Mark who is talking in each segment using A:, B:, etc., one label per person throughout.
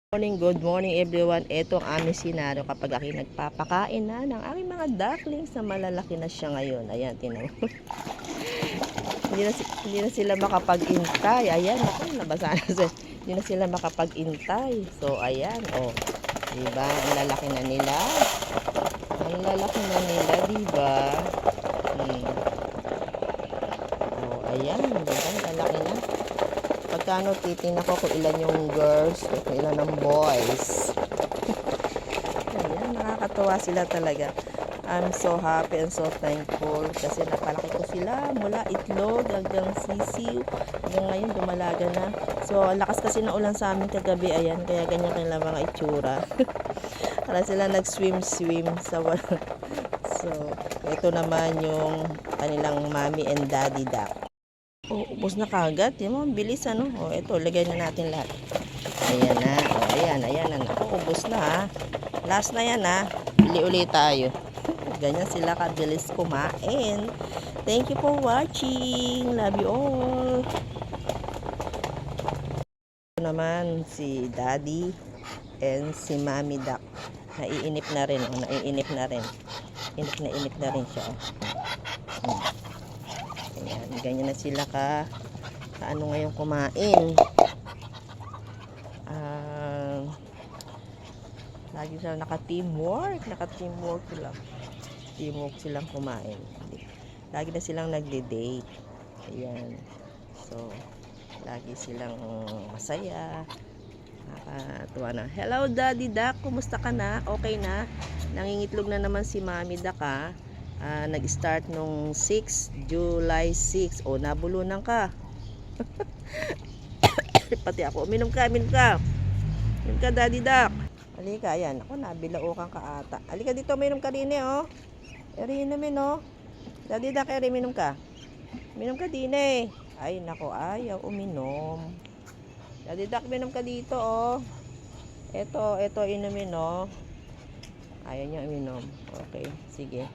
A: Good morning everyone. Ito ang aming senaryo kapag ako nagpapakain na ng aming mga ducklings na malalaki na siya ngayon. Ayan, tinan mo. hindi na sila makapag-intay. Ayan, ako, nabasa na sila. Hindi na sila makapag-intay. So, ayan, oh. Diba? Ang lalaki na nila. Ang lalaki na nila, diba? Oh, ayan, diba? Ang lalaki na. Pagkano titingnan ko kung ilan yung girls at kung ilan ang boys. Ayan, nakakatuwa sila talaga. I'm so happy and so thankful kasi napalaki ko sila mula itlog hanggang sisiw hanggang ngayon dumalaga na. So lakas kasi ng ulan sa amin kagabi, ayan, kaya ganyan kanilang mga itsura. Para sila nag-swim sa wala. So ito naman yung kanilang mommy and daddy duck. Oh, ubos na kagad. Yan mo, bilis ano. Oh, ito, lagay na natin lahat. Ayan na. Oh, ayan na. Ako, ubos na ha. Last na yan ha. Bili ulit tayo. Ganyan sila kabilis kumain. Thank you for watching. Love you all. Ito naman si Daddy and si Mommy Duck. Naiinip na rin. Oh, naiinip na rin. Inip na rin siya. Oh. Ayan, ganyan na sila ano ngayon kumain. Lagi sila naka-teamwork sila. Teamwork silang kumain. Lagi na silang nagde-date. Ayan. So, lagi silang masaya. Nakakatuwa na. Hello, Daddy Duck. Kumusta ka na? Okay na? Nangingitlog na naman si Mommy Duck ha. Nag-start nung July 6. O, nabulunan ka. Pati ako. Uminom ka. Uminom ka, Daddy Duck. Halika, ayan. Ako, nabilaukan ka ata. Halika dito, uminom ka din oh. Inumin oh. Daddy Duck, uminom ka. Uminom ka din Ay, nako, ayaw uminom. Daddy Duck, uminom ka dito oh. Ito, inumin oh. Ayaw niya uminom. Okay, sige.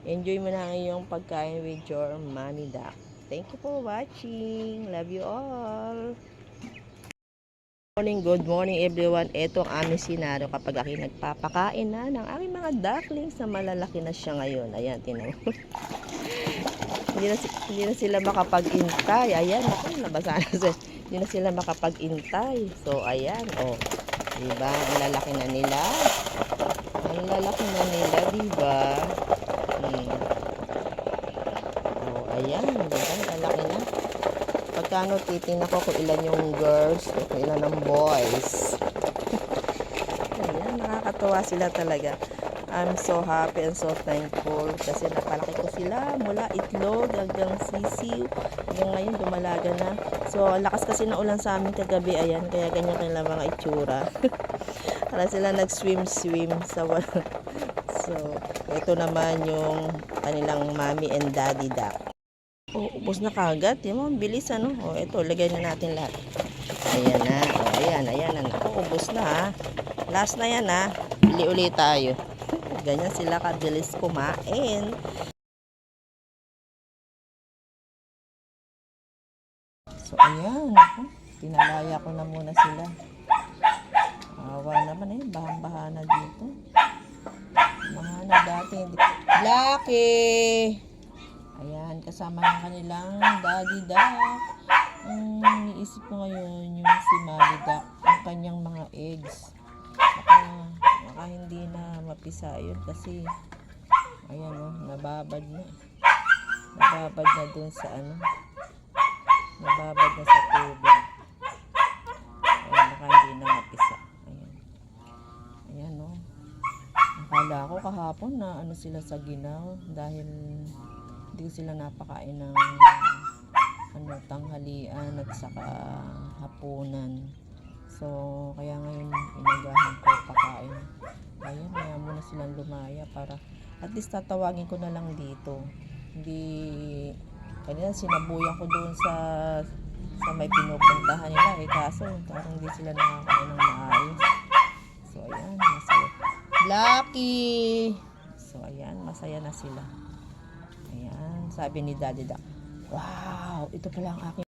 A: Enjoy mo na ngayong pagkain with your Mommy Duck. Thank you for watching. Love you all. Good morning everyone. Ito ang aming senaryo kapag ako nagpapakain na ng aming mga ducklings na malalaki na siya ngayon. Ayan, tinan mo. hindi na sila makapag-intay. Ayan, ako, nabasa na sila. Hindi na sila makapag-intay. So, ayan, oh. Diba? Ang lalaki na nila. Ang lalaki na nila, diba? Oh, ayan, diba? Ang lalaki na. Pagkano titingnan ko kung ilan yung girls at kung ilan ang boys. Ayan, nakakatuwa sila talaga. I'm so happy and so thankful kasi napalaki ko sila mula itlog hanggang sisiw hanggang ngayon dumalaga na. So lakas kasi ng ulan sa amin kagabi, ayan, kaya ganyan kanilang mga itsura. Para sila nag-swim sa wala. So ito naman yung kanilang mommy and daddy duck. Oh, ubos na kagad. Yan mo, bilis ano. Oh, ito, lagay na natin lahat. Ayan na. Oh, ayan na. Ako, ubos na ha. Last na yan ha. Bili ulit tayo. Ganyan sila kabilis kumain. So, ayan. Pinalaya ko na muna sila. Awa naman bahang-baha na dito. Baha na dati. Blackie! Ayan, kasama ng kanilang daddy duck. Iniisip ko ngayon yung si mommy duck, yung kanyang mga eggs. Baka hindi na mapisa yun kasi ayan nababad na. Nababad na dun sa nababad na sa tubig. Ayan, baka hindi na mapisa. Ayan akala ko kahapon na sila sa ginaw dahil hindi sila napakain ng tanghalian at saka hapunan. So kaya ngayon inagahan ko pakain. Ayan, kaya muna silang lumaya para at least tatawagin ko na lang dito. Hindi kanina sinabuyan ko doon sa may pinupuntahan nila kaso parang hindi sila nakakain ng maayos. So ayan, masaya. Blackie! So ayan, masaya na sila. Ayan, sabi ni Daddy Duck, wow, ito pala ang aking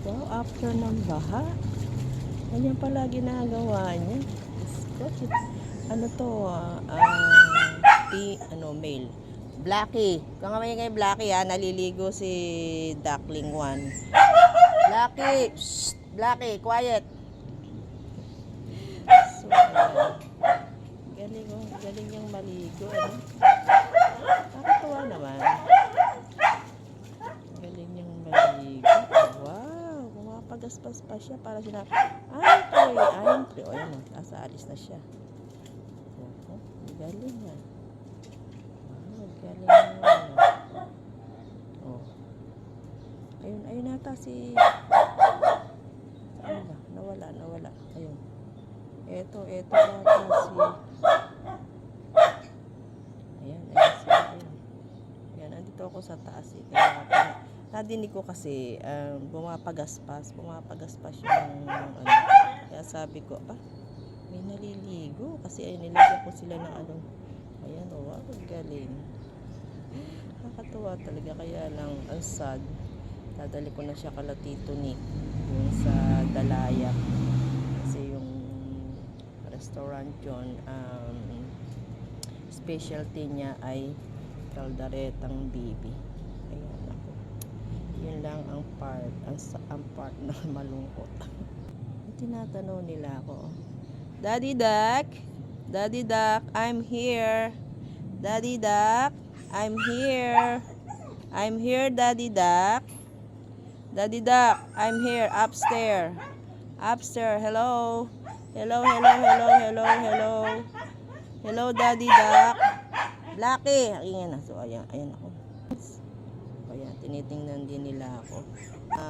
A: Wow, after ng baha. Ganyan pala ginagawa niya. Ano to? Male. Blackie. Kangamay kay Blackie ha. Naliligo si Duckling 1. Blackie! Shh! Blackie, quiet! So, galing niyang maligo. Ano? Nakakatuwa naman. Galing niyang maligo. Wow! Pumapagaspas pa siya para sila. I'm free. O yan o. Asa alis na siya. Oh, galing yan. Wow, galing yan. Oh. Ayun nata si... Saan ba? Nawala. Ayun. Eto nata si... Ayan siya. Ayan, andito ako sa taas eh. Kaya, nadinig ko kasi pumapagaspas yung kaya sabi ko, may naliligo kasi ay nilagyan ko sila ng ayan, wow, galing. Nakakatuwa talaga, kaya lang ang sad. Dadali ko na siya kala Tito Nick yung sa Dalaya kasi yung restaurant yun, specialty niya ay kaldaretang bibi. Ayan ako. Yun lang ang part na malungkot. Tinatanong nila ako, Daddy Duck, I'm here. Daddy Duck, I'm here. I'm here, Daddy Duck. Daddy Duck, I'm here, upstairs. Hello. Hello, Daddy Duck. Blackie. Ayan na. So, ayan ako. Ayan, tinitingnan din nila ako.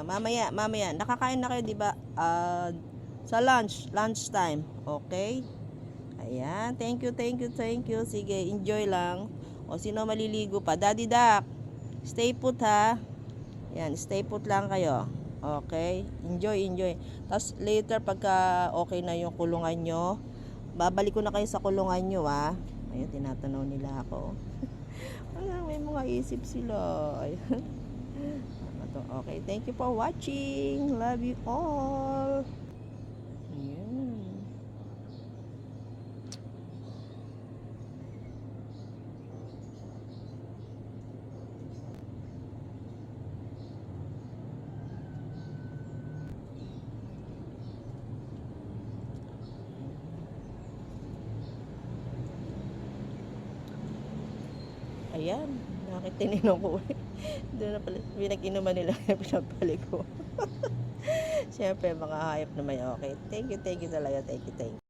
A: Mamaya. Nakakain na kayo, di ba? Sa lunch time. Okay? Ayan. Thank you. Sige, enjoy lang. O, sino maliligo pa? Daddy Duck, stay put ha. Yan, stay put lang kayo. Okay? Enjoy. Tapos later pagka okay na yung kulungan nyo, babalik ko na kayo sa kulungan nyo ha. Ayun, tinatanaw nila ako. May mga isip sila. Ayan. Okay, thank you for watching. Love you all. Ayan. Ayan, nakitininom ko. Doon na pala, pinag-inuman nila, pinapalik ko. Siyempre, mga hayop na may okay. Thank you talaga. Thank you.